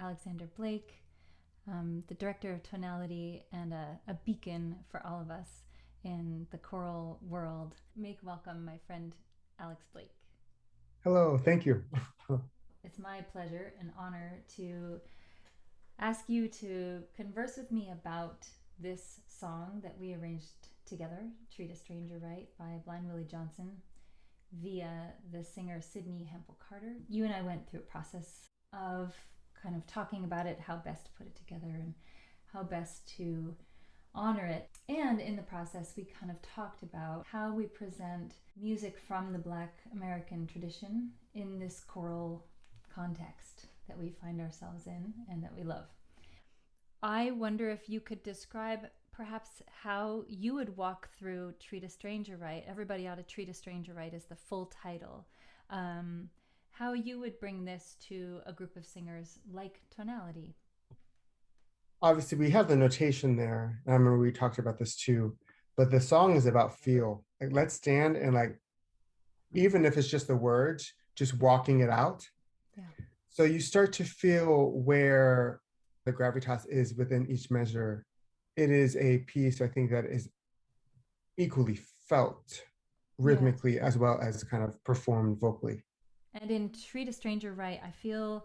Alexander Blake, the director of tonality and a beacon for all of us in the choral world. Make welcome my friend Alex Blake. Hello, thank you. It's my pleasure and honor to ask you to converse with me about this song that we arranged together, Treat a Stranger Right by Blind Willie Johnson, via the singer Sydney Hempel Carter. You and I went through a process of kind of talking about it, how best to put it together, and how best to honor it. And in the process, we kind of talked about how we present music from the Black American tradition in this choral context that we find ourselves in and that we love. I wonder if you could describe perhaps how you would walk through Treat a Stranger Right. Everybody Ought to Treat a Stranger Right is the full title. How you would bring this to a group of singers like Tonality. Obviously, we have the notation there. And I remember we talked about this too, but the song is about feel. Like, let's stand and, like, even if it's just the words, just walking it out. Yeah. So you start to feel where the gravitas is within each measure. It is a piece, I think, that is equally felt Yeah. rhythmically as well as kind of performed vocally. And in Treat a Stranger Right, I feel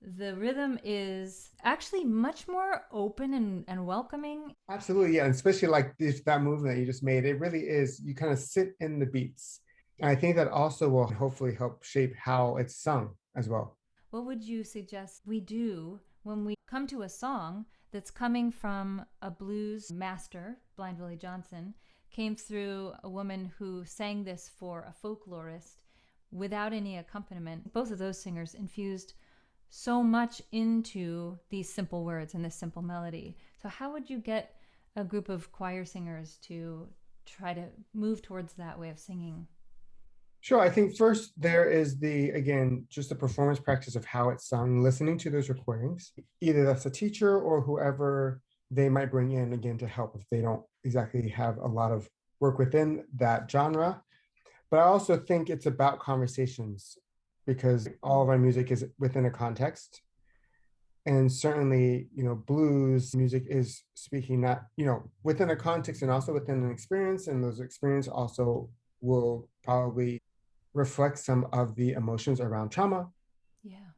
the rhythm is actually much more open and welcoming. Absolutely, yeah, and especially like this, that movement that you just made, it really is. You kind of sit in the beats, and I think that also will hopefully help shape how it's sung as well. What would you suggest we do when we come to a song that's coming from a blues master, Blind Willie Johnson, came through a woman who sang this for a folklorist without any accompaniment? Both of those singers infused so much into these simple words and this simple melody. So, how would you get a group of choir singers to try to move towards that way of singing? Sure, I think first there is the, again, just the performance practice of how it's sung, listening to those recordings. Either that's a teacher or whoever they might bring in again to help if they don't exactly have a lot of work within that genre. But I also think it's about conversations because all of our music is within a context. And certainly, blues music is speaking not, within a context and also within an experience. And those experience also will probably reflect some of the emotions around trauma Yeah.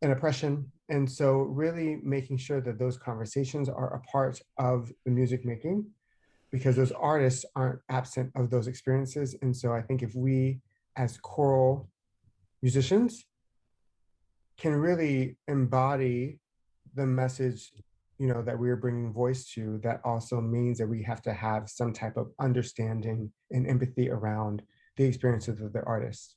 and oppression. And so really making sure that those conversations are a part of the music making because those artists aren't absent of those experiences. And so I think if we as choral musicians can really embody the message that we're bringing voice to, that also means that we have to have some type of understanding and empathy around the experiences of the artists.